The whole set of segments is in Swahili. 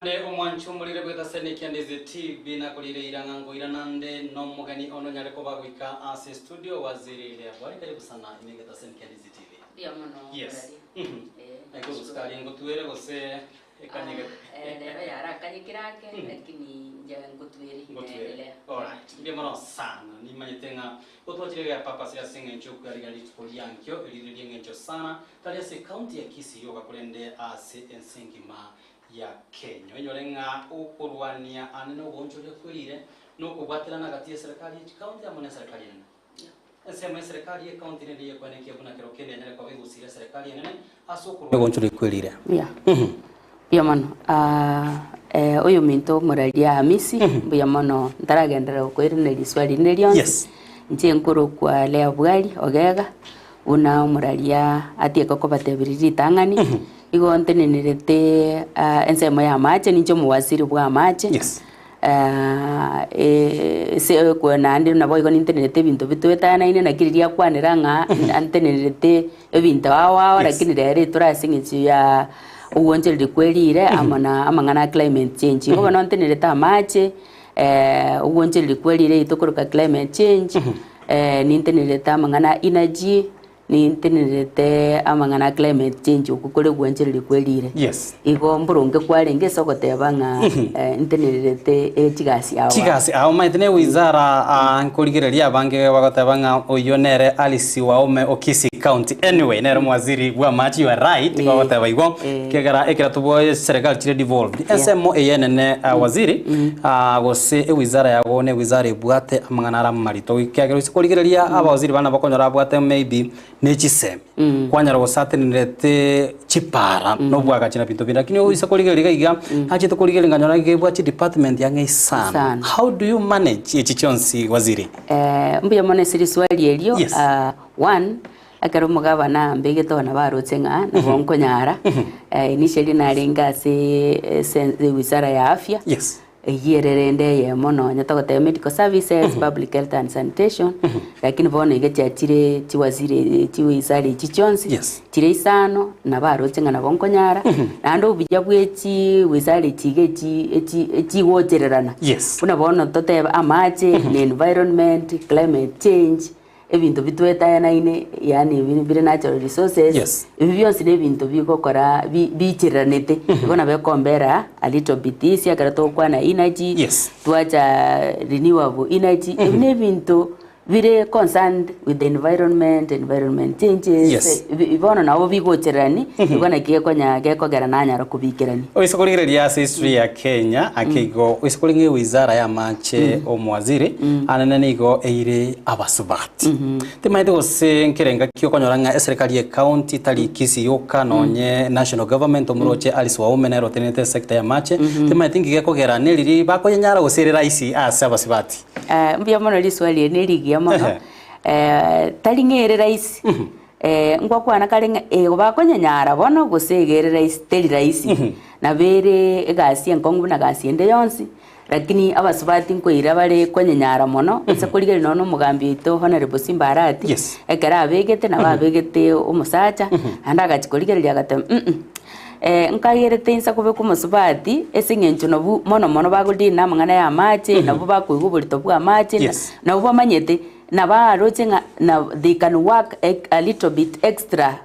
Ne omwanchumulire bweta seneki Ndizi TV na kulire irangango iranande no mugani ono nyale ko bagwika ase studio waziri Leah Bwari karibu sana inegeta seneki Ndizi TV. Ndio mano. Yes. Ego guskari ngo tuwere gose ekanyege. Lero yara kanyikirake lakini nje ngo tuwere. Alright. Ndio mano sana ni manyetenga otwachire ya papa sia singa nchoku ya gali tukoliankyo elire ngencho sana tali ase county ya Kisii yoga kulende ase ensengima ya Kenya. Wenyolenga ukurwania anene ugonjole kwirire no kubwatirana gati ya serikali ya county amone serikali nene. Nsema serikali ya county nene yekwaneke kuna kero Kenya nene kwa bigusira serikali nene asukuru ugonjole kwirire. Yeah. Bia mano uyu minto muralia Hamisi bia mano ntaragendera kwirine liswali nelion. Yes. Nje nkuru kwa Leah Bwari ogega una muralia atieko kobatebiriri tangani. Igo ntenenirete ensemo ya mache nincho muwaziri bwa mache. Yes. Se kwena andi nabo igo ntenenirete bintu bitwetana ine nakiriria kwanira nga ntenenirete ebintu awa lakini rero turasingizi ya ugonjeri kwelire amangana climate change. Igo bano ntenenirete amache ugonjeri kwelire itokuruka climate change. Nintenenirete amangana energy ni ntenenirete amangana climate change ukukore gwencherere kwelire. Yes. Igo mburunge kwarenge sokoteba nga ntenenirete chigasi aho maitene wizara nkoligereria abange bagoteba nga oyonere alisi waume o Kisii County. Anyway nere mwaziri bwa machi you are right bagoteba igo kegara ekira tubo serikali chire devolved SMO yenene waziri gose wizara yago ne wizara ibwate amangana aramarito kegero ikoligereria abawaziri bana bakonyora bwate maybe nechiseme kwanyara gosatenirete chipara no bwaga china pinto binda kinyo isa koligerega iga hachito koligerega nganyora gebwa chi department yange sana. How do you manage echi chonsi waziri? Mbuya mone siri swali elio. One akaro mugabana mbegeto na barotsenga na bonkonyara initially narenga se wizara ya afya. Yes. Yererende ye mono nyatogote medical services public health and sanitation lakini bone ngecha chire chiwazire chiwizari chichonsi chire isano na barotsenga na bonkonyara nando bijya bwechi wizari chige chi wochererana una bono toteba amache ne environment climate change ebintu bitwetana ine yani bire natural resources byonse nebintu bikokora bichiranete ibona bekombera a little bit isi akarato kwa na energy tuacha renewable energy nebintu bire concerned with the environment changes ibona nabo bigocherani ibona kiyekonya gekogera nanyara kubikirani oisokoligereria history ya Kenya akigo oisokolinge wizara ya mache omwaziri anene nigo eire abasubati timaite gose nkerenga kiyokonyoranga serikali ya county tali Kisii yoka nonye national government omuroche alisi waume na rotenete sector ya mache timaite ngigekogera neriri bakoyenyara gosirira isi ase abasubati mbia mono liswali nerigia mono talinge raisi ngwa kwana kalenga bakonyanyara bono gosegere raisi teli raisi na bere egasi enkongu na gasi ende yonsi lakini abasubati nkoira bare konyanyara mono ese kuligere nono mugambi ito honorable Simbarati ekera abegete na babegete umusacha andaga chikoligereria gate nkayerete insa kube kumusubati esingencho nobu mono bagudina mangana ya mache nabo bakuiguburito bwa mache nabo bamanyete na barochenga na they can work a little bit extra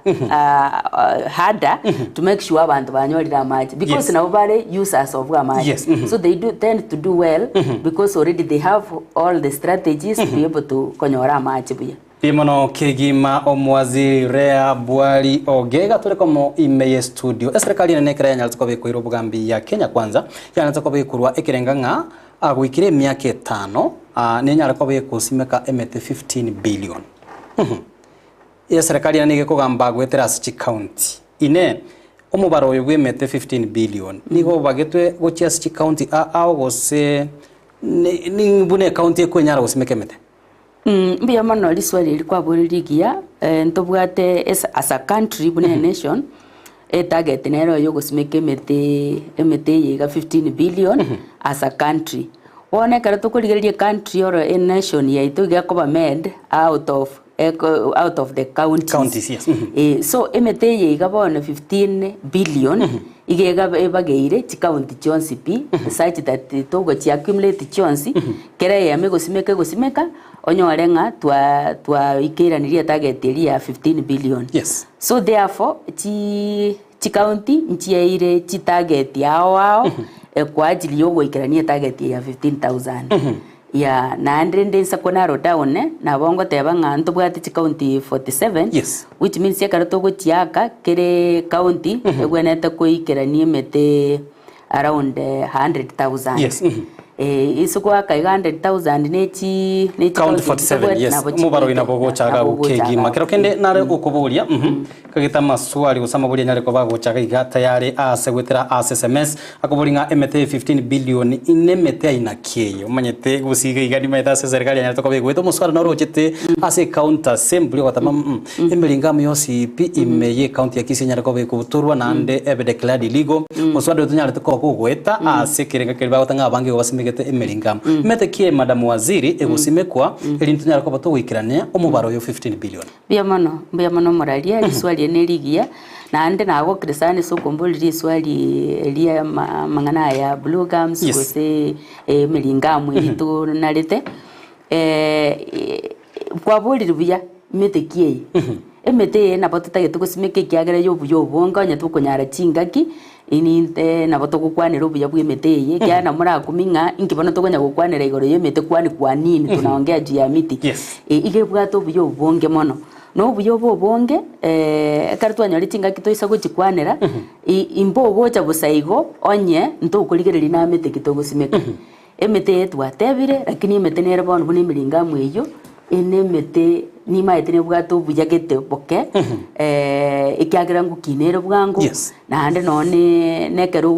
harder to make sure abantu banyorira mache because nabo bare users of mache so they tend to do well because already they have all the strategies to be able to konyora mache buya. Pimono kegima omwaziri Leah Bwari ogega tole komo ime studio serikali nene kera nyaltko be koiro bugambi ya Kenya kwanza yanatsa ko be kurwa ekirenga nga agwikire myaka 5 nenyara ko be kusimeka emete 15 billion ya serikali nene kugamba gwetera chi county ine omubaro yo gwemete 15 billion nigo bagetwe gochia chi county a gose ni bune county ekwenyara gusimeka emete mbia mano liswali ilikuwa burigia ntobwate as a country bune nation target nero yo gusimeke emete yiga 15 billion as a country one karato kuligeria country or a nation ya ito gakoba made out of out of the counties, yes. So emete ye igabone 15 billion igega ebageire ti county chonsi pi such that togo chi accumulate chonsi kere yame gosimeka onyorenga twa ikiraniria target ya 15 billion. Yes. So therefore ti county nchiaire chi target yao kwa ajili yo goikirania target ya 15,000. Ya na ndende sakona down na bongo teba nganto bwati chi county 47. Yes. Which means ya karato go chiaka kere county egweneta koikirania mete around 100,000. Yes. Iso kwa ka 100,000 nechi county 47. Yes. Mubaro inabogo chaga ukegi makero kende nare ukuburia kagita maswali usama buria nyare ko bago chaga igata yare ase gwetera ase SMS akuburinga MT 15 billion inemete ina kieyo manyete gusiga igani meta ase serikali nyare to ko begweto muswara no rochete ase county assembly watama emelinga myosi pi imeye county ya Kisii nyare ko bekuturwa nande ebe declared illegal muswara nyare to ko gweta ase kirenga kirba gotanga bangi wasimigete emelinga mete kie madam waziri egusimekwa elintu nyare ko bato gwikirania omubaro yo 15 billion bia mono moralia swali neligia na ande nago krisani so komboli swali elia mangana ya blue gums kose melingamu ilitu nalete kwa boli bia metekie emete na boto tage tukusimeke kiagera yo bonga nya tukonyara chingaki ininte na boto kukwanira buya bw'emeteye kya na mura kuminga inkibona tokonya kukwanira igoro yemete kwani kwa nini tunaongea juu ya miti ige bwato buyo bonge mono no buyo bonge kartwanya lichinga kitoisa guchikwanira imbo bocha busaigo onye ntukuligereri na mete kitogusimeka emete twatebire lakini emete nere bono buni milinga mweyo enemete ni maitene bwato bujagete boke ikiagira ngukinere bwangu na hande none nekero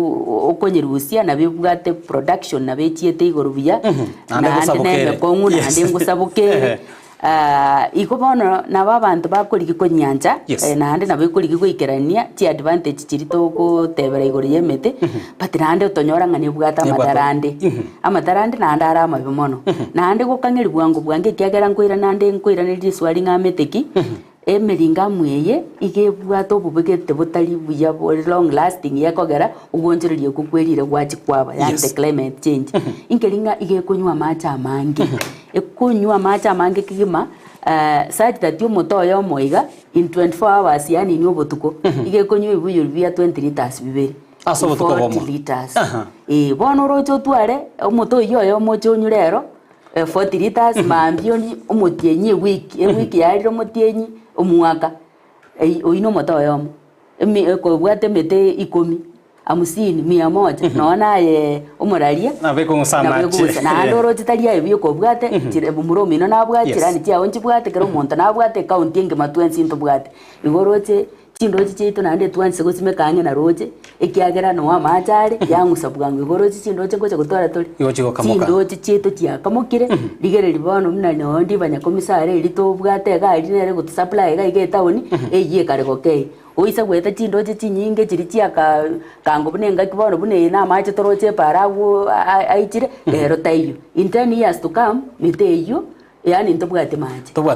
okonyirusia na bibwate production na bechiete igoro buya na hande nebe kongu na hande ngusabuke iko bono na babantu bakoriki konyanja na hande na bekoriki goikerania ti advantage chirito ko tebera igoro yemete but na hande utonyora ngani bwata amatarande na hande ara mabimono na hande gokangeri bwangu bwange kiagera nkoira na hande nkoira ne swali ngameteki emelinga mweye ige bwato bubegete butali buya long lasting yakogera ugonjererie kukwerire gwachi kwaba yande climate change inkelinga ige kunywa macha mangi ekunywa macha mangi kigima such that you motoyo moiga in 24 hours yani ni obotuko ige kunywa ibuyo bia 20 liters biberi aso botuko bomo liters bono rocho tware omotoyo yo mocho nyurero 40 liters mambioni omotienyi wiki yariro motienyi omwaka oino motoyo ko bwate mete 10 50 100 nona ye umuralia na beko ngusama na ndoro titalia ebyo ko bwate chire muromi no na bwate rani tia onchi bwate kero monta na bwate county nge matwensi into bwate igoroche chindo chichito na ande twanse gusime kange na roje ekiagera no amachare yangusa bwangu igoroche chindo chengo chagutora tori chindo chichito tia kamukire ligere libono mna no ndi banya komisare lito bwate ga rinere gut supply ga ige tauni eye kare kokei oisa gweta chindo chinyinge chiri chiaka kango bunenga kibono bune na mache toroche paragu aichire ero tayo in 10 years to come miteyo yani ntobwate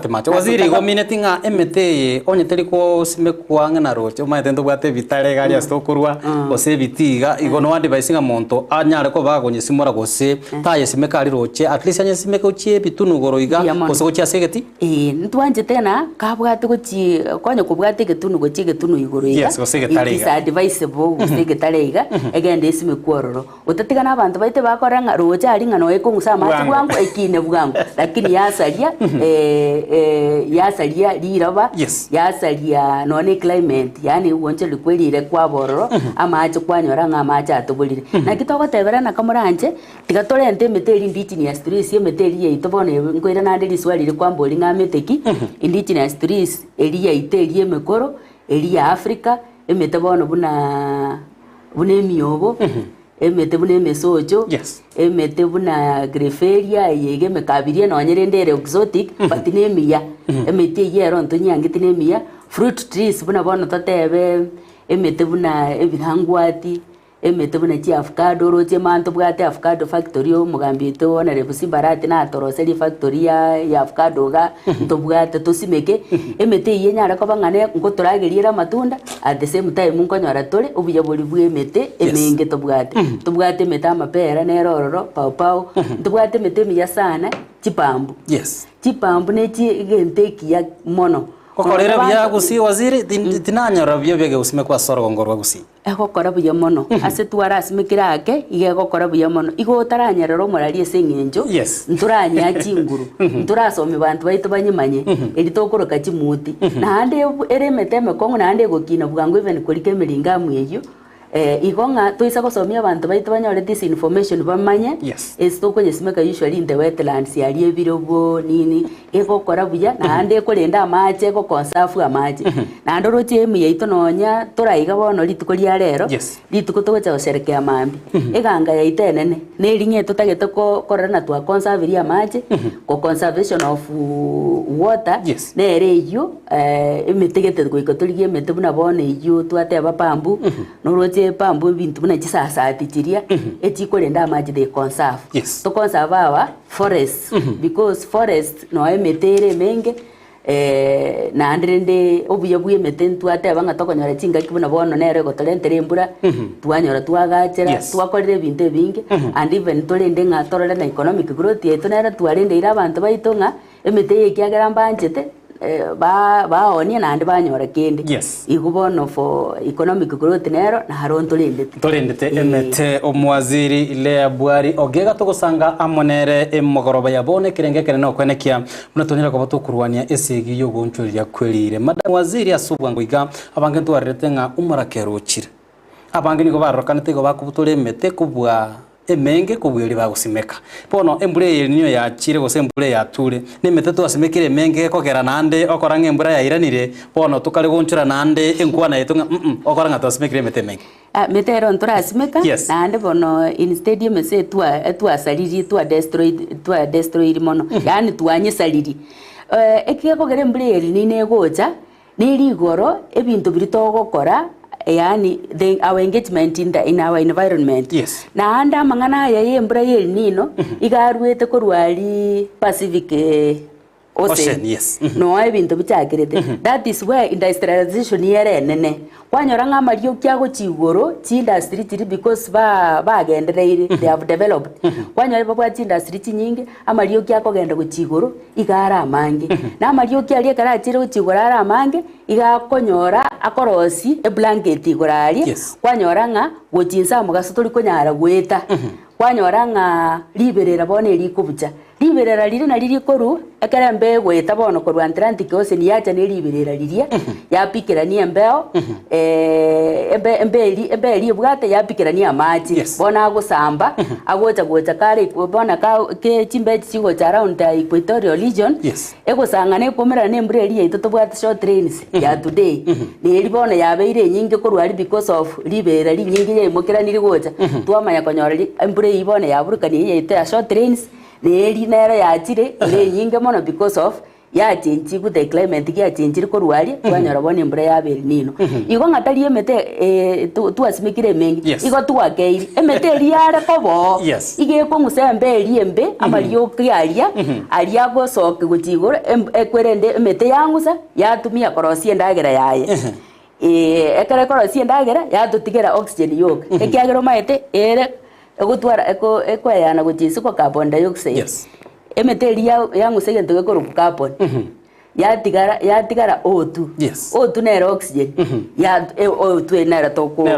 mache waziri go minetinga emete onye teliko simekwa ngana roche umaite ntobwate vitare gari astokurwa ose vitiga igono wandi baisinga monto anyare ko bagonye simora gose taye simekari roche at least anye simeko chie bitunu goroiga ose gochi asegeti ntwanje tena kabwate gochi konye kubwate getunu gochi getunu igoroiga is advisable gosegetariga egende simekwororo utatiga na abantu baite bakoranga roche ari ngano ekongusa machi bwangu ekine bwangu lakini yasalia liraba yasalia none climate yani wonche likwelire kwa bororo amache kwanyora ngamache atubulire na kitoko tebera na kamuranje tigatore nte meteri indigenous trees yemeteri yeito bone ngoira na ndiri swalire kwa mboli ngameteki indigenous trees elia iteri yemekoro elia Africa emete bono bune miobo emete bune mesojo emete buna greferia yege mekabirie no nyerendere exotic but nemia emete yero ntonyangite nemia fruit trees buna bono totebe emete buna ebihangwati emete buna chi avocado roche manto bwate avocado factory omugambi to ona rebusi barate na toroseri factory ya avocado ga to bwate to simeke emete iye nyara ko bangane ngo turageriera matunda at the same time nkonyora tole obuya boli bwe emete emenge to bwate emete amapera ne rororo pau to bwate emete miya sana chipambu chipambu ne chi genteki ya mono okorera bya Gusii waziri tinanyora byo bege usime kwa soro ngorwa Gusii egokora buya mono ase twara asimikira ake igegokora buya mono igo taranyerero morari ese ngenjo nturanya chinguru nturasome bantu baitu banyimanye eri tokoroka chimuti na ande ere meteme kongo na ande gokina bwangu even kolike miringa mweyo igonga toisa gosomia abantu baitu banyore this information bamanye estoko yesimeka usually in the wetlands yali ebirobo nini egokora buya na ande kolenda amache go conserve amache na ando roche emi yaito nonya toraiga bono litukoria rero lituko togocha gosherekea mambi eganga yaite enene neringe tutagete ko korana twa conserve ria amache ko conservation of water nere iyo emetegete goiko torigie emete buna bone iyo twateba pambu no roche pambu bintu buna chisasa tichiria echikorenda amache de conserve to conserve our forest because forest no emetere menge na andrende obuya buye metentu ate banga tokonyora chinga kibuna bono nere gotolentere mbura twanyora twagachera twakorire bintu bingi and even tolende nga torore na economic growth yetu nere twarende ira abantu baitonga emete yekiagera mbanjete ba onia na ande banyora kende igubono for economic growth nero na haronto lendete emete omwaziri Leah Bwari ogega togosanga amonere emogoroba yabone kirenge kene no kwenekia munatonera ko batukurwania esegi yo gonchurira kwelire madam waziri asubwa ngoiga abange twarete nga umurakero chira abange niko barokanete go bakubutore emete kubwa emenge kubwiri bagusimeka bono embure niyo ya chire gose embure ya ture nemete twasimekire emenge kogera nande okoranga embura ya iranire bono tukale gonchura nande enkwana yetunga okoranga twasimekire emete emenge metero ntorasimeka nande bono in stadium se twa saliri twa destroy mono yani twanye saliri ekigekogera embure eri nine gocha nirigoro ebintu biritogokora yani our engagement in our environment na anda mangana ya yembra yel nino igarwete korwali Pacific Ocean no ebintu bichakirete that is where industrialization yere nene kwanyora ng'amario kyago chigoro chi industry chiri because ba gendereire they have developed kwanyora baba chi industry chinyingi amario kyako genda guchigoro igara amange na amario kyali kara chiri guchigoro ara amange igakonyora akorosi e blanket igorari kwanyora nga gochinsa mugaso turi konyara gweta kwanyora nga liberera bone likubucha liberera liri na liri koru ekere mbe gweta bono koru Atlantic Ocean yacha ne liberera liria yapikira ni embeo embeli bwate yapikira ni amachi bona agusamba agocha kare bona ka ke chimbe chigo around the equatorial region egusanga ne komera ne mbure eri ito tobwate short trains ya today ne eri bona yabeire nyinge koru ali because of liberera li nyinge ye mokera niri gocha twamanya konyora mbure ibone yaburuka ni ye ite short trains neri nera yachire ire nyinge mono because of ya change ku the climate ya change ko ruari twanyora bone mbura ya beri nino igo ngatari emete tuasimikire mengi igo tuwakeiri emete riare kobo ige ko ngusembe riembe amario kiaria aria go soke guchigoro ekwerende emete yangusa yatumia korosie ndagera yaye ekere korosie ndagera yatutigera oxygen yoke ekiagero maete ere egutwara ekweyana guchisiko carbon dioxide emete yangu segento gekoro carbon yatigara O2 O2 nera oxygen ya O2 nera toko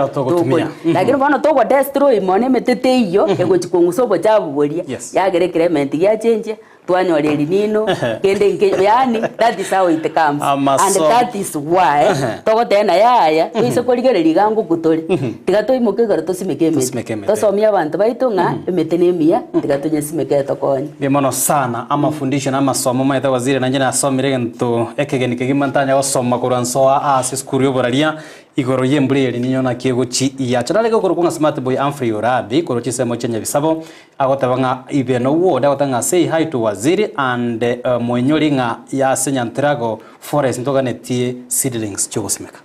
lakini bono toko destroy mone metete iyo egochikongusobo chabugoria yagerekere menti ya change twanyoreri nino kende yani that is how it comes and that is why togo tena yaya tuise korigereri gangu kutori tigato imoke garo tosimeke emete tosomia abantu baitunga emete nemia tigato nyesimeke tokonye bimono sana ama foundation ama somo maita waziri nanje na somire gento ekegeni kegimantanya osoma kuransoa asiskuru yoboraria igoro yembure ninyo na kiegochi ya chanale ko kunga smart boy Amfrey Orabi korochi semo chenya bisabo agotabanga ibeno wo dagotanga say hi to waziri and mwenyori nga ya senyantrago forest ntoganetie seedlings chogosimeka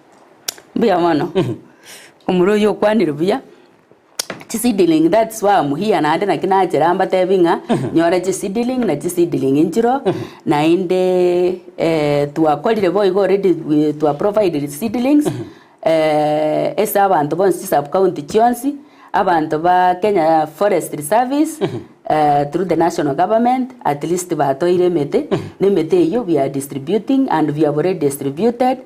bia mano umuroyo kwanira bia Chiseedling, that's why I'm here na ande na kina cheramba tebinga nyora chiseedling na chiseedling injiro na inde tuakolire boy go ready to provide seedlings esa abantu bonsi sub county chionsi abantu ba Kenya Forestry Service through the national government at least batoire mete ne mete yo we are distributing and we have already distributed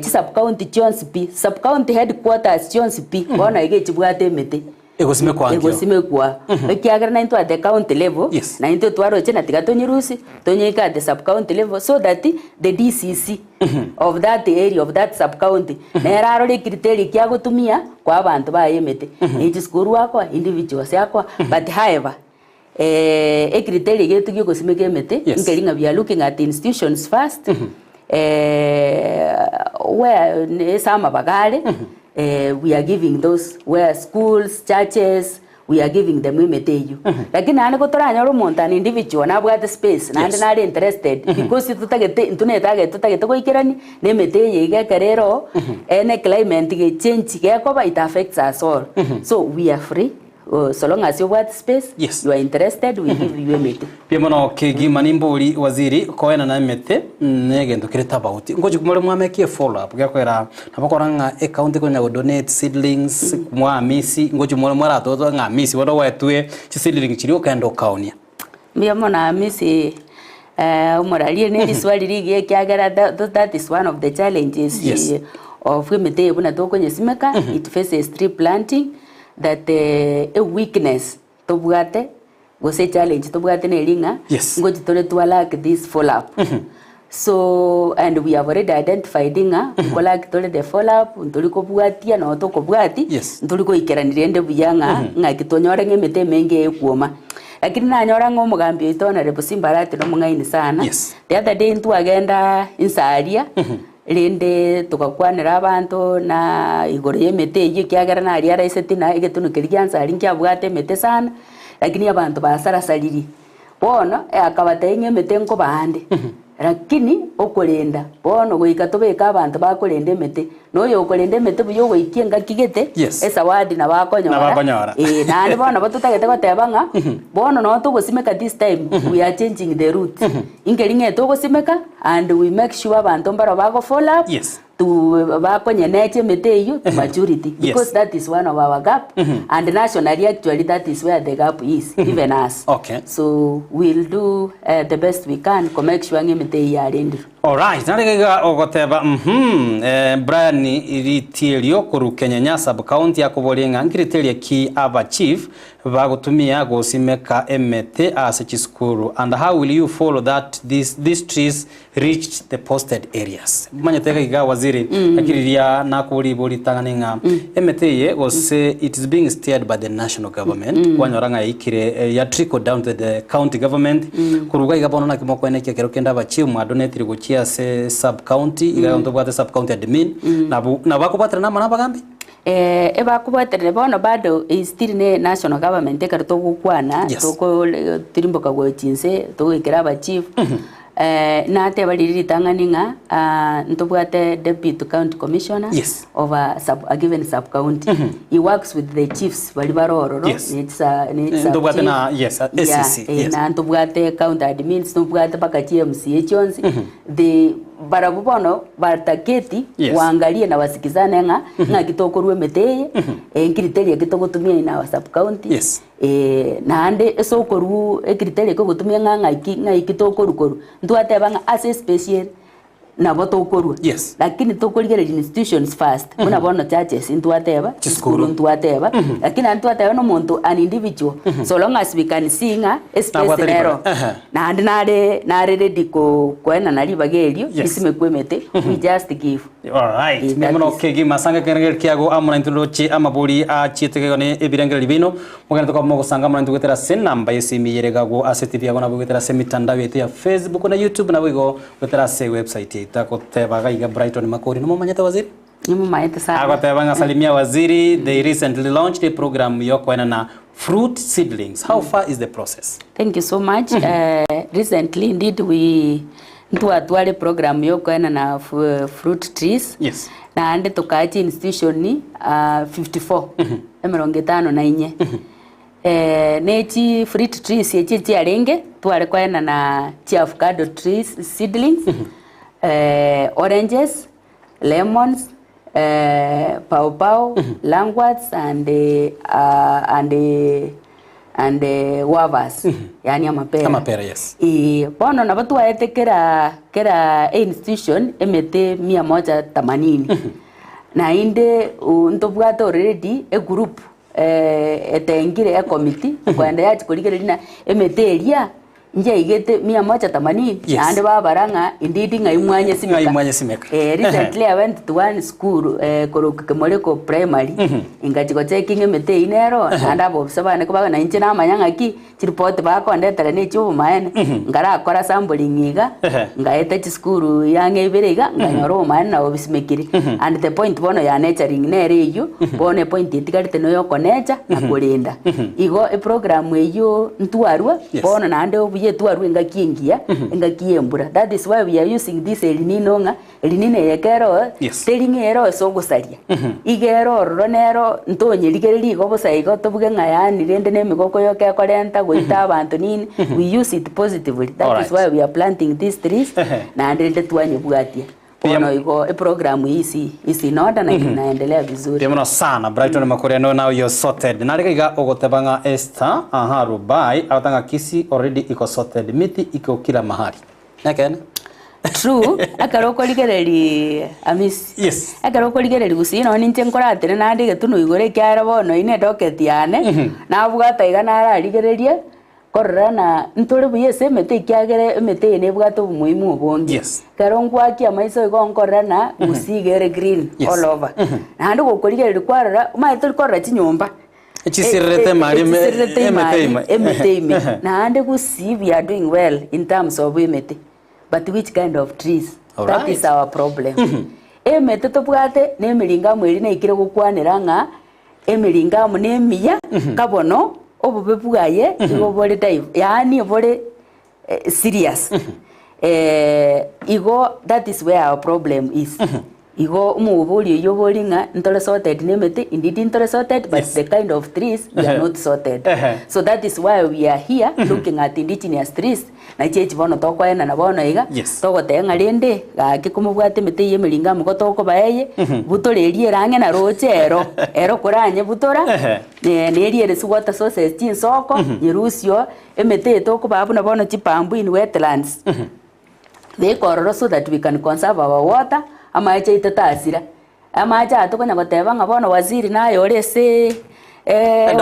sub county chionsi p sub county headquarters chionsi p bona ige chibwate mete egosime kwa ekiagera na into at the county level na into twaro chena tigatonyirusi tonyeka at the sub county level so that the DCC of that area of that sub county neraro le criteria kya gutumia kwa abantu ba yemete each school wako individuals yako but however criteria getu gyo gosime kemete ngelinga we are looking at institutions first where some bagale we are giving those where schools, churches, we are giving them imeteyu. Lakini ane kutoranya rumonta an individual na bwate space na ande nari interested because tutagete ko ikirani ne meteye igekerero ene climate ge change ge ko it affects us all. So we are free. So long as you want space, you are interested, we give you a meeting. Piemono kegi manimboli waziri koena na mete negendo kireta bauti. Ngoji kumole mwamekie follow up gakwera nabakoranga account ko nyago donate seedlings mwa misi ngoji mole mwara toto nga misi wado wetwe chi seedling chiri okendo kaunia. Miyamona misi umuralie ne swali ligi kyagera that is one of the challenges of mete buna toko nyesimeka it faces tree planting. That a weakness to bugate go say challenge to bugate ne linga ngoji tole to like this follow up so and we have already identified inga ko like tole the follow up ntoli ko bugatia no to ko bugati ntoli ko ikeranire nde buyanga ngakitonyore ngemete menge ekuoma lakini nanyora ngo mugambi itona rebusimbarati no mungaini sana the other day ntu agenda insaria lende tukakwanira abantu na igore yemete ye kyagera na ari araiseti igetunukiria ari nkyabwate mete sana lakini abantu basara saliri bono akabata mete nko bande lakini okolenda bono goika tobeka abantu bakolende mete noyo okolende mete buyo goikienga kigete esa wadi na bakonyora na ari bono batutagete batebanga bono no tugosimeka this time we are changing the route ingeringe tugosimeka and we make sure abantu mbaro bago follow up to bakonyeneche mete iyo to maturity because that is one of our gap and nationally actually that is where the gap is even us so we'll do the best we can to make sure mete iyo arendi. Alright, narigega ogoteba Brian iritielio kuru Kenya sub county yakobolenga ngiritelia ki aba chief bagutumia gosimeka emete as chiskuru and how will you follow that these trees reach the posted areas manyateka iga waziri akiriria nakuri boli tanganinga emete ye gose it is being steered by the national government kwanyoranga ikire ya trickle down to the county government kuruga igabona na kimoko ene kekero kenda bachimu donate rigochia se sub county igaonto bwate sub county admin na bakubatra nama nabagambi eba kubatere bono bado is still ne national government ekarto gukwana toko tirimboka gochinse to ikira ba chief na te baliri tanganinga ntobwate deputy county commissioner of a given sub county he works with the chiefs bali baroro it's ntobwate na SCC na ntobwate county admins ntobwate pakati MCA chonzi the barabubono bataketi waangalie na wasikizane nga kitokorwe meteye kriteria kitogotumia ina sub county na ande esokoru kriteria kogotumia nga kitokoru ntwatebanga as special na botokorwa lakini tokorigera institutions first kuna bono churches ntwateba school ntwateba lakini ntwateba no muntu an individual so long as we can sing a space lero na ande nare ready ko kwena nali bagerio isime kwemete we just give alright memono kegi masanga kenger kiago amuna ntulochi amabuli a chietegone ebirengera libino mugana to mo sanga amuna ntugetera sen namba yesimi yeregago aseti byago na bugetera semitandao yetu ya Facebook na YouTube na wigo gutera se website takoteba iga Brighton Makori no manyata waziri nimumaite sana agoteba salimia waziri they recently launched a program yoko na fruit seedlings how far is the process? Thank you so much. Recently indeed we ntwatwale program yoko na fruit trees na ande tokachi institution ni 54 54 nechi fruit trees echi arenge tware kwena na avocado trees seedlings oranges, lemons, pawpaw, langwards and guavas, yani amapera. Yes. Bono na batu waete kera institution emete 180 na inde ntobwata already a group etengire a committee kwenda yachi kuligerina emete eria nje igete 180 ande babaranga indidi ngaimwanye simeka recently I went to one school korokemoleko primary ingachiko checking emete inero ande abo sabane ko baga na inche na manyanga ki report ba ko ndetera ne chubu maene ngara akora sampling iga ngaeta chi school yange iberiga nganyoro maene na obisimekiri and the point bono ya nurturing nere iyo bone point itigarite no yoko nature na kulinda igo e program eyo ntwarwa bono na ande obuye twarwa ngakiengia ngakiembura. That is why we are using this elinino yekero telling ero sogosaria igero ronero ntonye ligereri go bosaigo tobuge ngayani rende nemigoko yoke korenta goita abantu nini we use it positively. That is why we are planting these trees na ndende twanye bwatia pono igo e program isi noda na inaendelea vizuri. Pia mno sana Brighton makoreno now you're sorted. Nariga ogotebanga Esther Rubai atanga Kisii already iko sorted. Miti iko kila mahali. Nakene true akaroko ligereri amis yes akaroko ligereri Gusii no ninche nkoratire na ndige tuno igore kyara bono ine docket yane na bwata igana ara ligererie korana ntore buyese mete kyagere mete ne bwato muhimu obongi yes karongwa kya maiso igonkorana Gusii gere green all over na ndo gokoligereri kwarara maito korra chinyomba echisirrete mari emete na ande Gusii we are doing well in terms of emete. But which kind of trees? That is our problem. Emete tobwate ne milinga mweri na ikire gukwanira nga emilinga mune miya kabono obubebugaye igo bole dive yani bole serious. Igo that is where our problem is. Igo umubuli yo bolinga ntole sorted nemete indeed ntole sorted but the kind of trees we are not sorted. So that is why we are here looking at indigenous trees na chechi bono tokwaena na bono iga togotenga rende gake kumubwate mete yemelinga mugo toko baeye butorerie range na roche ero kuranye butora neriere sugota sources chinsoko nyerusio emete toko babu na bono chipambu in wetlands. They kororo so that we can conserve our water. Amacha itatasira amacha atokonya goteba ngabono waziri nayo orese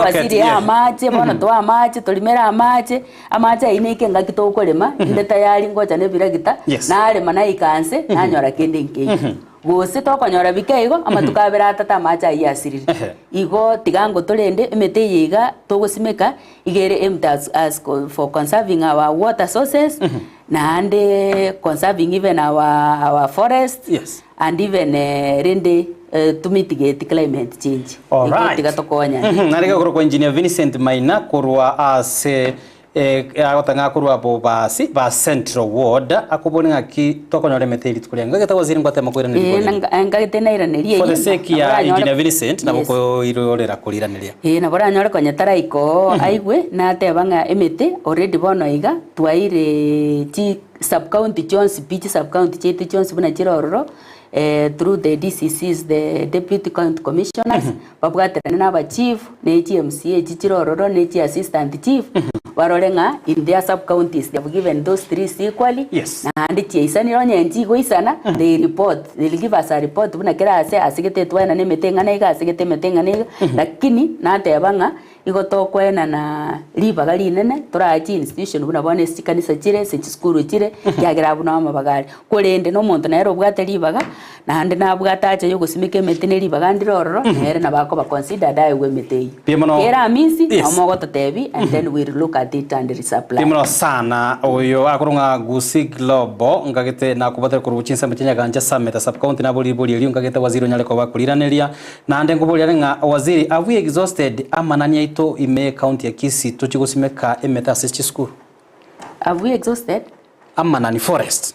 waziri amache bono to amache tolimera amacha ineke ngakitokorema inde tayari ngocha ne biragita nare mana ikanse nanyora kende nkei gose tokonyora bikeigo amatukabera atata amacha yasirire igo tigango tolende emete yiga togosimeka igere emtas as for conserving our water sources and conserving even our forest and even rende to mitigate climate change. All right. Nariga kuro kwa engineer Vincent Maina kurwa ase agotanga kurwa bo basi ba Central Ward akubona ki tokonyore meteri tukulenga geta waziri ngwate makwira nili ngagete nairanirie for the sake ya engineer Vincent na boko irorera kuliraniria na bora nyore konya taraiko aigwe na tebanga emete already bono iga twaire chi sub county Jones beach sub county chete Jones buna chirororo through the DCCs, the Deputy County Commissioners, babwaterana na ba chief, ne GMCA chichirororo, ne assistant chief, warolenga in their sub counties. They have given those three equally. Yes. And chiisani ronya njigo isana, they report, they give us a report. Buna kera ase asigete twana ne metenga nega, asigete metenga nega, lakini na tebanga igoto kwena na libaga linene torachi institution buna bone sikanisa chire sechi skuru chire kyagira buna amabagari kolende no muntu na ero bwate libaga na hande na bwata acha yo gusimike metene libaga ndirororo nere na bako ba consider dai we metei era amisi omogo totebi and then we look at it and resupply pimono sana oyo akurunga Gusii Global ngagete na kubatera kuruchinsa metinya ganja summit sub county na boli eli ngagete waziri nyale ko bakuliraneria na hande ngubuli nga waziri are we exhausted amanani to ime county ya Kisii tuchigusimeka emeta assist school. Have we exhausted? Amanani forest.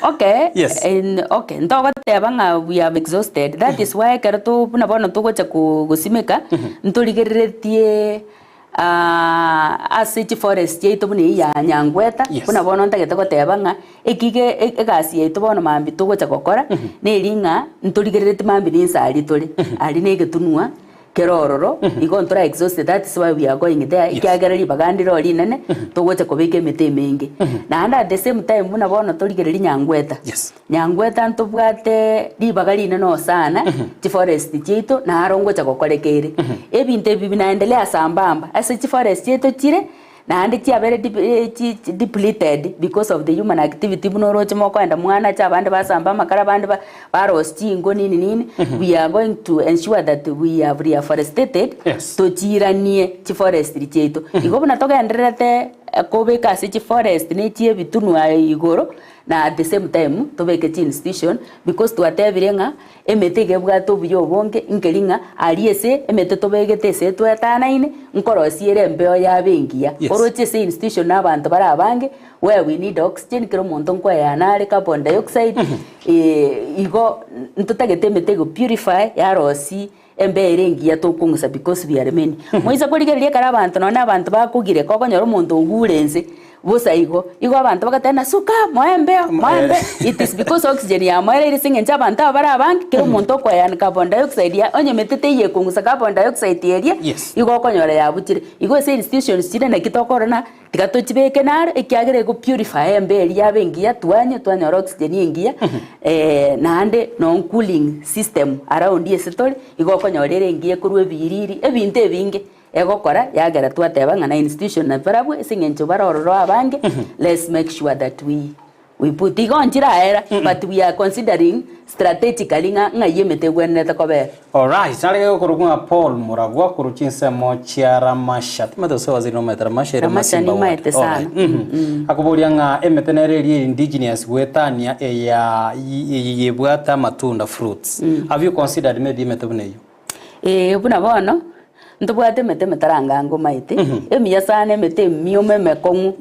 Okay. Yes. Okay. Ntogotebanga we have exhausted. That is why kerato buna bono tugocha gusimeka nturigeretie asiti forest yeito buni ya nyangweta buna bono ntagete gotebanga ekige egasi yeito bono mambi tugocha gokora neringa nturigerete mambi ninsari turi ari negetunwa kerororo igontora exhausted. That is why we are going there. Ikiagereri bagandiro rinene tugocha kobike emete mingi na at the same time buna bono turigereri nyangweta. Nyangweta ntubwate ribagari no sana ti forest chito na arongocha gokorekere ebinte bibinaendelea sambamba ase ti forest chito chire na andi tia very depleted because of the human activity bunoroche moko enda mwana cha bande basamba makara bande ba rosti ngo nini we are going to ensure that we have reforested to chiranie ti forest chito igo buna toga enderete kobeka se ti forest ne tie bitunu igoro na at the same time tobeke ti institution because to atebirenga emetege bwato byo bonke inkelinga aliese emete tobegete se twetana ine nkorosiere mbeo ya bengia oroche se institution n'abantu barabange where we need oxygen kero muntu nkwa yanare carbon dioxide igo ntutagete emetege purify ya rosi embere ngia tokungusa because we are many moiza korigereria kara abantu none abantu bakugire kokonyoro muntu ugurenze busa igo abantu bagatena suka moembe it is because oxygen ya moere iri singe ncha abantu abarabangi kero muntu kwa ya carbon dioxide ya onye metete ye kungusa carbon dioxide area igo konyora ya butire igo se institutions chire na kitokorona tikatochibeke naro ekiagere go purify embere ya bengia twanya oxygen yengia na ande non cooling system around ye story igo konyorere ngie kurwe biriri ebinte binge egokora yagera twatebanga na institution na barabu esingencho barororo abange let's make sure that we put it on era but we are considering strategically nga yemete gwenete kobe. All right, nalege kurugunga Paul Muragwa kuruchinse mochiara masha timato so waziri no metara masha ni maete sana akubulia nga emetenereri indigenous wetania ya yebwata matunda fruits have you considered maybe metebuneyo buna bono ntubwate mete metaranga ngo maite emiya sana mete miome mekongu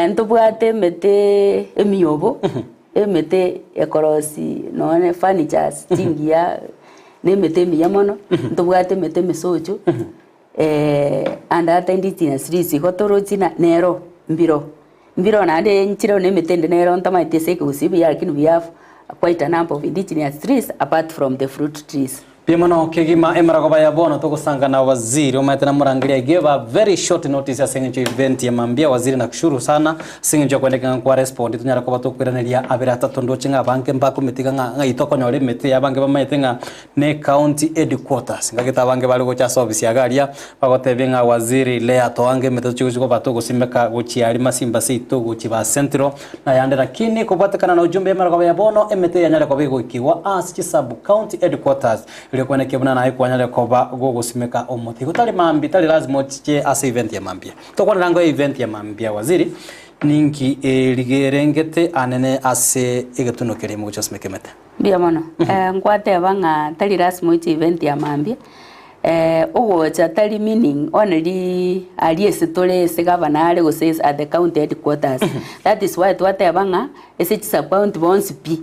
ntubwate mete emiobo emete ekorosi none furnitures tingia ne mete miya mono ntubwate mete mesocho and at indigenous risi gotorochina nero mbiro na ande nchiro ne mete nero ntamaite seke usibi yakini we have quite a number of indigenous trees apart from the fruit trees. Pimano kegima emaragoba ya bono tokosanga na waziri umaitana murangiria give a very short notice ya sengencho event ya mambia waziri na kushuru sana sengencho kwendeka kwa respond tunyara kwa tokwiranĩria abira atatu ndochinga banke mbako mitiga nga itokonyore miti ya banke bamaitenga ne county headquarters ngagita banke bali gocha service ya garia bagotebenga waziri Leah toange metochuko batoko simeka gochiari masimba sito gochiba central na yande lakini kupatikana na ujumbe emaragoba ya bono emete ya nyale kwa bigo ikiwa as sub county headquarters ilikuwa nekebuna na iko nyale koba gogo simeka omothi gutari mambi tari lazima chiche asa event ya mambia tokona rango event ya mambia waziri ninki ligerengete anene ase igetunokere mu chosmeke mete bia mono ngwate banga tari lazima chiche event ya mambia ogocha tari meaning only aliese tole se governor go says at the county headquarters that is why twate banga ese sub county bonse pi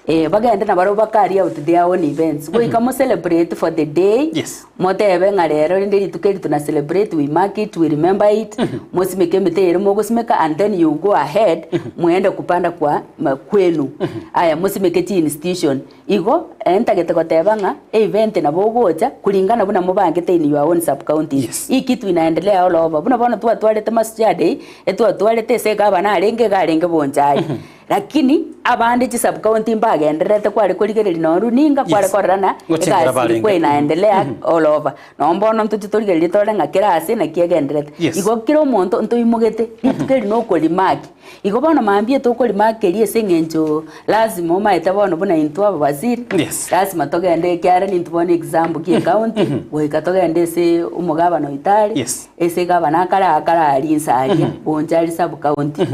bagenda na baro bakari out their own events we come celebrate for the day motebe ngarero ndiri tukeri tuna celebrate we mark it we remember it mosimeke metere mogosimeka and then you go ahead muende kupanda kwa kwenu aya mosimeke ti institution igo entagete gotebanga event na bogocha kulingana buna mubangete in your own sub county ikitu inaendelea all over buna bona twalete masjade twalete seka bana arenge bonjai lakini abande chi sub county mbage enderete kwale kuligereri no runinga kwale korana kasi kwe inaendelea all over no mbono mtu tutorigereri torenga kirasi na kiegenderete igo kiro monto nto imugete itukeri no kolimaki igo bono mambie to kolimaki lie sengenjo lazima maite bono buna intwa waziri lazima togende kyara ni ntubone example ki county we katogende se umugaba no itali ese gaba nakara ali insalia bonjali sub county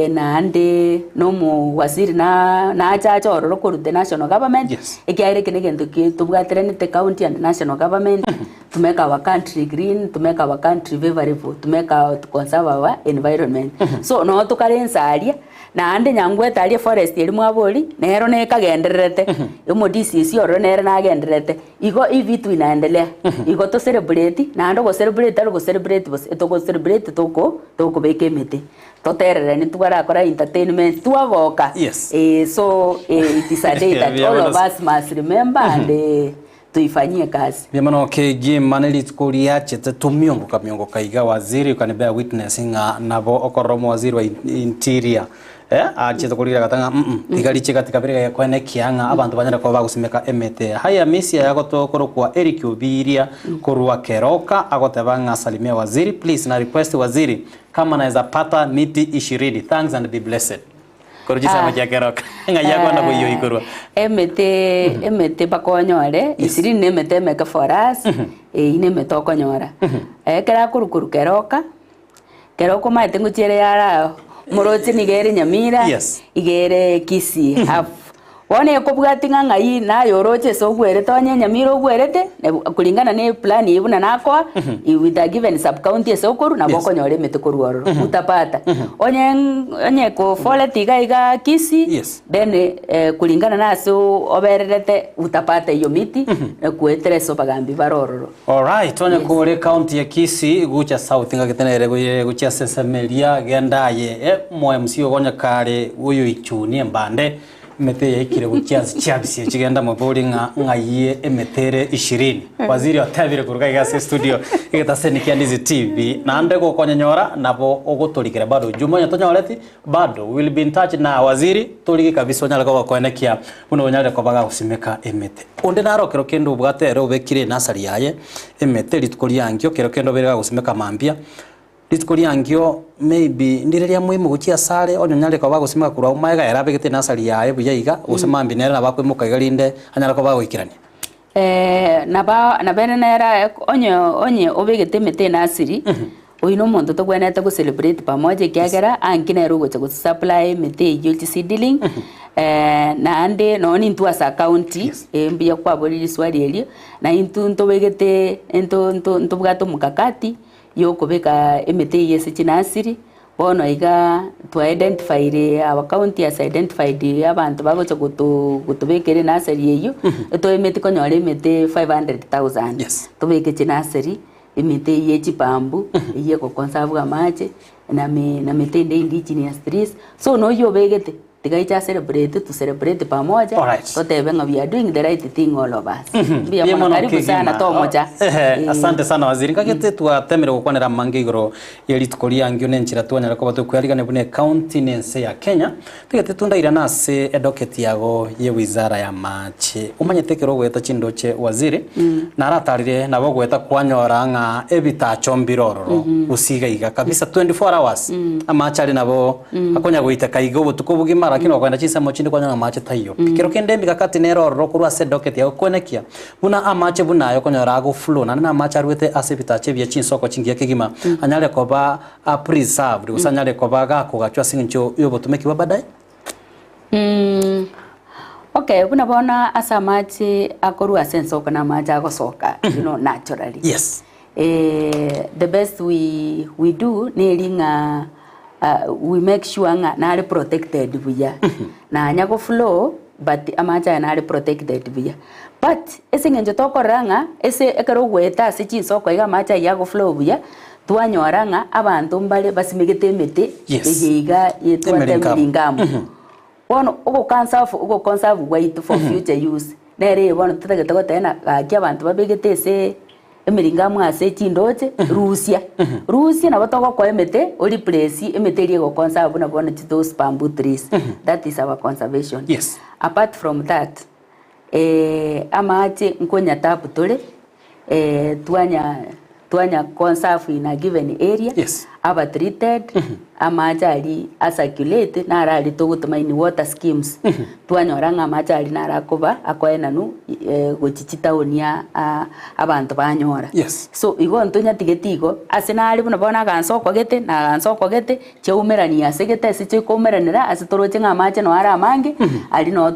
naande nomu waziri na achacha ororo korute national government ekiaire kine gento tubwateranite county and national government to make our country green, to make our country favorable, to conserve our environment. So no tukarensa aria naande nyangweta aria forest eri mwabori nero nekagendererete imo DCC ororo nero nagendererete igo ivitu inaendelea igo to celebrate naando go celebrate to celebrate toko beke mete toterere ni tugara entertainment tuavoka so it is a day that all of us must remember and tuifanyie kazi biamano kegi maneli tukuria chete tumiongo kaiga waziri ukanibea witnessing nabo okoromo waziri wa interior achete kurira gatanga igari cheka tikabirega ya kwene kianga abantu banyara kwa bagusimeka emete haya misia yago to korokwa Eric Obiria korwa keroka agotebanga salimia waziri please na request waziri kama naweza pata miti 20 thanks and be blessed korujisa majakeroka ngaya kwanda kuyo ikorwa emete bakonyore isiri nemete meka for us ine metoko nyora kera kurukuru keroka maite nguchere yara Morote nigere Nyamira igere Kisii wone kubwati ngai na yoroche so gwere tonye Nyamira ogwerete kulingana ne plan yibuna nakwa with a given sub county so koru na boko nyore metukuru ororo utapata onye ko foleti iga Kisii then kulingana na so obererete utapata iyo miti kuetere so bagambi barororo. All right onye kore county ya Kisii gucha south ngagetenere gucha sesemelia gendaye moyo msio gonya kare uyu ichuni mbande mete yekire gukiazi cyabisi kigenda mu bori ngayiye emetere 20 waziri watabire kuruka igase studio igata Ndizi TV nande ko konyanyora nabo ogotorikira bado jumonya tonyoreti bado will be in touch na waziri toriki kabisa onyala ko konekia buno onyala ko baga gusimeka emete onde narokero kendo ubwatero ubekire nasari yaye emete litukoria angyo kero kendo berega gusimeka mambia Litukuri angyo maybe ndireria muimu gukia sare onyonyale ko bagusimaka kura umaega yarabegete nasari yae buyayiga usema mbinera nabakwe mukagarinde anyala ko bagwikirani na bene nera onye obegete mete nasiri oino mondo to gwenete go celebrate pamoja kiagera ankina rugo cho supply mete yulti seedling na ande no ni ntu asa county mbia kwa boli swali elio na intu ntobegete ento bwato mukakati yokobeka emete yese chinasiri bono iga to identify our county as identified abantu bagocha gutubekere nasari yeyo to emete konyore emete 500,000 tubeke chinasiri emete yechi pambu iye ko conserve amache na mete indigenous trees so no yobegete tiga celebrate to celebrate pamoja totebe we are doing the right thing all of us bia karibu sana tomoja asante sana waziri ngagete twatemere gukwanera mange igoro yeri tukoria ngyo nenchira twanyara ko batukwariga nebune county nense ya Kenya tigete tundaira nase edoketi yago ye wizara ya mache umanyetekero gweta chindoche waziri na aratarire nabo gweta kwanyora nga ebita chombirororo usiga iga kabisa 24 hours amachari nabo akonya goita kaigo butuko bugimara kino kwenda chisa mochinde kwanya amache tayo kero kende mikakati nero rokuru ase docket ya konekia buna amache buna yo konya rago flow na amache arwete asebita chebya chinsoko chingiya kigima anyale ko ba preserved usanyale ko ba ga ko gachwa sincho yobo tumeki badai okay buna bona asa amache akoru asensoko na amache agosoka naturally the best we do nelinga we make sure na are protected via na nyago flow but amacha na are protected via but esengenje tokoranga ese ekero gweta sichi soko iga amacha yago flow via twanyoranga abantu mbale basimegete mete ehiga yetwatemilingamo wono ugo conserve weight for future use nere wono tutageta gotena akya abantu babegete ese emiringamu ase chindoche Rusia na batoko kwa emete oli place emete liego conserve na bona those bamboo trees that is our conservation apart from that amache nkonya tapu tole twanya conserve in a given area aba treated amachari circulate na rali togutumaini water schemes twanyora nga amachari narakoba akoenanu gochichitaunia abantu banyora so igo ntonya tigetigo asenali buna bona ganso kwagete na ganso kwagete cheumerania segete siche komeranira asitoroche nga amache no ara amange ali no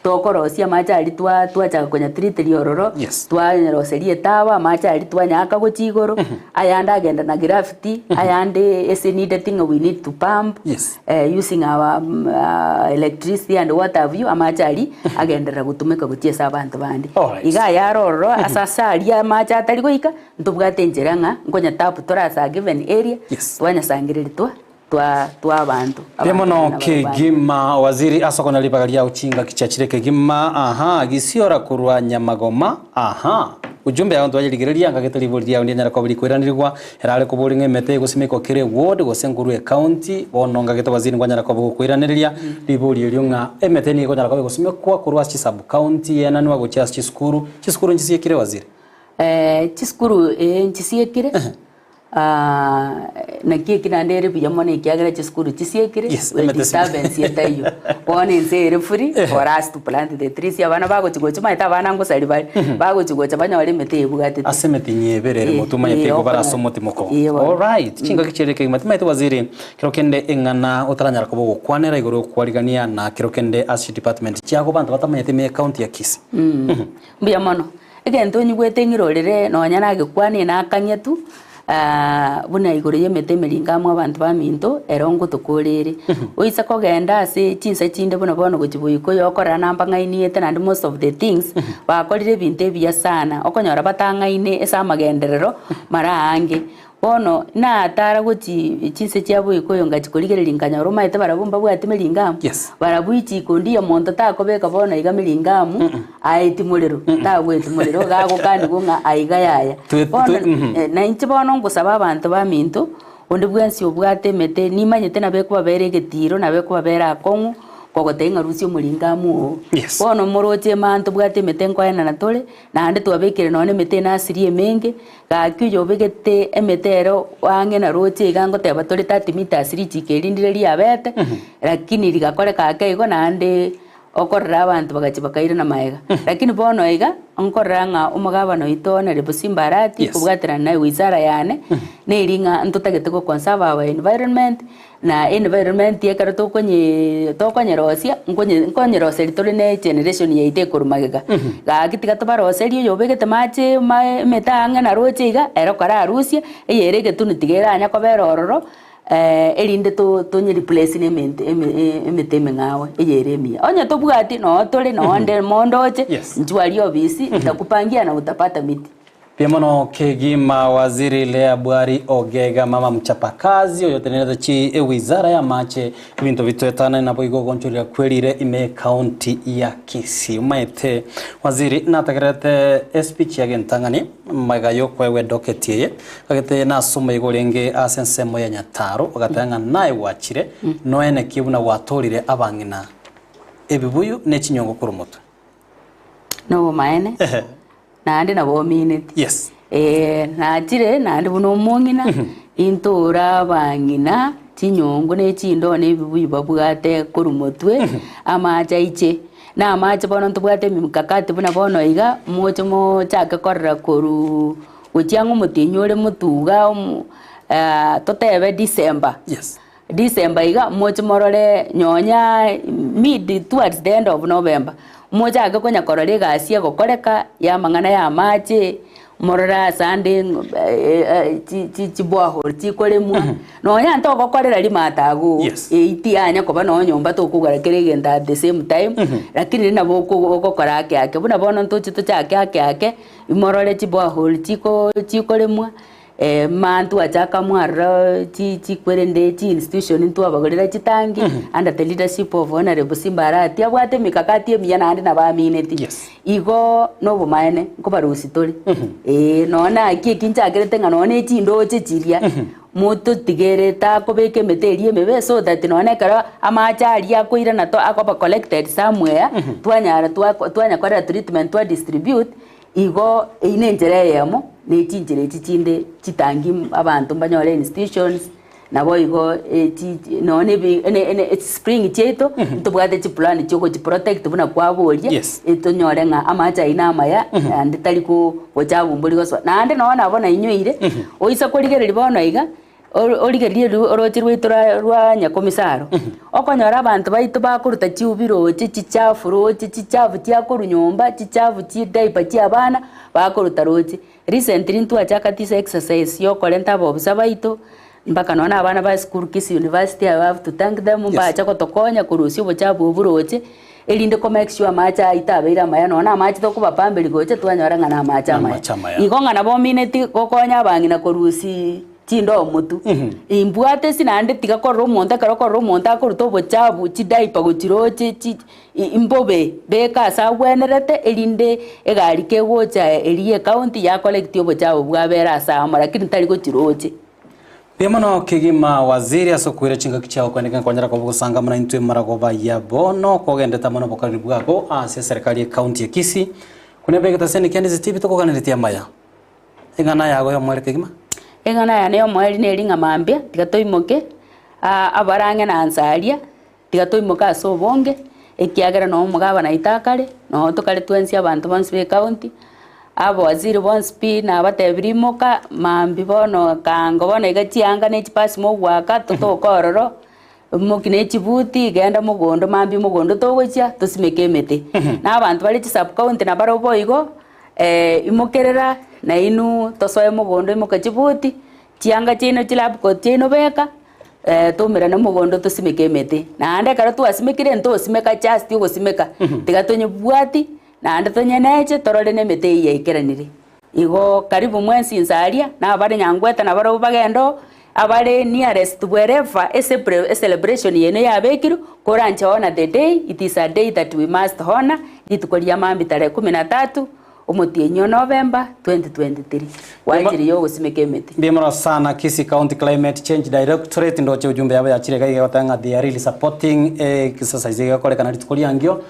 tokorosia machari twachaga konya treat liororo twanyeroserie tawa machari twanyaka gochigoro ayanda agenda na graffiti ayande is needed thing we need to pump using our electricity and what have you amachari agendera gutumika gutiesa abantu bandi iga yarororo asasaria macha atari goika ntubwate njeranga ngonya tapu torasa given area twanyasangiriri twa bantu Pemono kegima waziri asoko na libagalia uchinga kichachire kegima gisiora kurwa Nyamagoma ujumbe ya ndo yaligireria ngagete livolia ndi nyara kwabili kwiranirwa erale kuburinga mete gusimiko kire ward gosengurwe county bono ngagete waziri ngwanyara kwabu kwiraniria livolia lyonga emete ni ngwanyara kwabu gusimiko kurwa sub county yanani wago chas chiskuru nchisiye kire waziri chiskuru nchisiye kire na kina ndere pia mone kiagera chiskuru chisiekire disturbance yetayo one nzere free for us to plant the trees abana bago chigocha maita bana ngosali bali bago chigocha banya wale mete bugate asemeti nyeberere mutuma yetego barasomoti moko all right chinga kichereke matima waziri kirokende engana utaranyara kubo kwanera igoro kwarigania na kirokende as department chiago bantu batamanyete me county ya Kisii mbia mono egento nyigwete ngirorere no nyana gikwane na kanyetu buna igoro yemete melingamwe abantu baminto erongo tukurire oisa kogenda ase chinsa chinde buna bono gochibuyiko yokora namba ngainiete and most of the things bakorire binte bya sana okonyora batangaine esa magenderero mara ange bono na atara gochi chinse chiabuyiko yonga chikorigere nganya romaite barabumba bwate melingamu barabuichi kondi ya monta ta kobeka bono iga melingamu aiti mulero ta gwete mulero gago kandi gonga aiga yaya bono na inchi bono ngusaba abantu baminto onde bwensi obwate mete nimanyete na beko babere getiro na beko babera kongu kogotenga rusio mulingamu bono moroche manto bwate mete nkoena na tole na ande twabekere none mete na asirie menge ga kyo begete emetero wange na roche gango teba tole 30 meters richi kerindire liabete lakini ligakore kakego na ande okorra abantu bagachibakaira na maega lakini bono iga onkoranga umugabano itone rebusimbarati kubwatira na wizara yane neringa ntutagete ko conserve our environment na environment yekara tokonye rosia nkonye rosia tole ne generation yeite kurumagega ga kitiga tobaroseri yobegete mache metanga na rochiga erokara rusia eyerege tunitigera anya koberororo elinde to nye replace emeteme ngawe eyeremia onya tobwati no tole no ande mondoche njwali obisi nitakupangia na utapata miti Pemono kegima waziri Leah Bwari ogega mama mchapakazi oyoteneza chi wizara ya mache ibintu bitwetana na boigo gonchurira kwerire ime county ya Kisii maite waziri natagerete speech ya gentangani magayo kwewe doketiye kagete na suma igorenge asensemo ya Nyataro ogatanga nae wachire noene kibuna watorire abangina ebibuyu ne chinyongo kurumoto no maene nandi na bomineti na jire nandi buno mongina intora bangina chinyongo ne chindo ne bibuyi babwate kurumotwe amacha iche na amacha bono tubwate mimkakati buna bono iga mochomo chaka korra koru uchangu mutinyore mutuga totebe December iga mochomorore nyonya mid towards the end of November moja agakonya korore gasia gokoreka ya mangana ya mache morora sande chibwaho chikoremwa no ya nto gokorera limatago iti anya koba no nyomba to kugarekere genda at the same time lakini na boko gokora yake buna bono ntochi to yake imorore chibwaho chikoremwa mantu achaka mwara chikwerende chi institution ntu abagorera chitangi under the leadership of honorable Simbarati abwate mikakati emiyana andi na bamineti igo no bumaene nkobarusi tori nona kincha gerete ngano ne chindo chiria mutu tigere ta kobeke meteri emebe so that nona kara amachari akoira na to akoba collected somewhere twanya kora treatment to distribute igo inenjere yamo ne chinjire chinde chitangi abantu banyore institutions nabo igo spring cheto tubwate chi plan choko chi protect buna kwaboria etonyore nga amacha ina amaya ande tali ko ochabumburi goso na ande no nabona inyoire oisa korigereri bono iga origerie orochi rwitura rwa nyakomisaro okonyora abantu baitu bakuruta chiubiro chichafu rochi chichafu chiakuru nyomba chichafu chi diaper chi abana bakuruta rochi recently ntwachakatisa exercise yokorenta bobisa baitu mpaka nona abana ba school Kisii University I have to thank them mbacha kotokonya kurusi obuchabu oburoche elinde ko make sure amacha itabeira maya nona amacha to kubapambeli goche twanyora ngana amacha maya igonga nabo minute kokonya bangina kurusi chindo mutu imbwate sinande tiga ko romonta karo romonta ko to bochabu chidaipa gochiroche chi imbobe beka sa wenerete elinde egari ke gocha elie county ya collect bochabu bwabera sa amara kintali gochiroche Pemano kigima waziri asokwire chinga kichao kwandika kwanyara kwa busanga mna intwe maragoba ya bono kogendeta mono bokaribu bwako ase serikali ya county ya Kisii kunebega taseni Ndizi TV to koganiritia maya ingana yago yo mwere kigima ingana ya ne yo mwere ne ringa mambia tigatoimoke abarange na ansaria tigatoimoka so bonge ekiagera no mugaba na itakare no tokale twensi abantu bonse county abo waziri bonspi na batebirimoka mambi bono kango bono igachianga ne chipasi mo gwaka totokororo mukine chibuti genda mugondo mambi mugondo togochia tosimekemete na abantu bali chi sub county na barobo igo imokerera na inu tosoye mugondo imoka chibuti chianga chino chilab ko chino beka tomera na mugondo tosimekemete na ande karo twasimekire nto simeka chasti ugo simeka tigatonye bwati na ande tonyeneche torore ne mete ya ikeranire igo karibu mwensi nsaria na abare nyangweta na baro bagendo abare nearest wherever a celebration yene yabekiru korancha honor the day it is a day that we must honor itukoria mambi tarehe 13 omotienyo November 2023 wajiri yo gusimekemete bimara sana Kisii County Climate Change Directorate ndoche ujumbe yabo ya chirega igotanga they are really supporting exercise ya kolekana litukoria ngio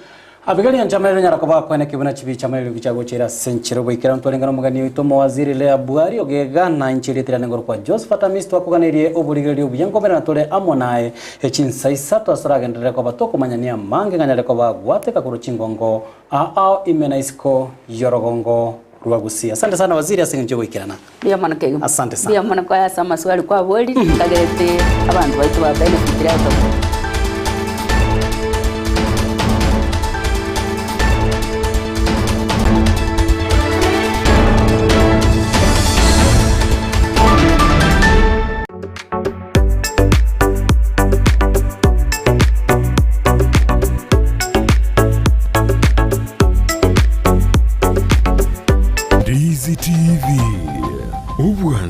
Abigari anchamelero nyarakoba kwene kibuna chibi chamelero kichago chira senchiro boikera ntolengana mugani itomo waziri Leah Bwari ogega na nchiritira ngoro kwa Josephat Amisto akoganirie oburigeri obuyango bera tole amonae echinsa isato asaragendere kwa batoko manyania mange nganyale kwa gwate kakuru chingongo imena isko yorogongo ruwa Gusii. Asante sana waziri asinje boikirana. Bia manake. Asante sana. Bia manako ya sama swali kwa boli kagete abantu baitu ba benefit yato. Ndizi TV, Ubwansu.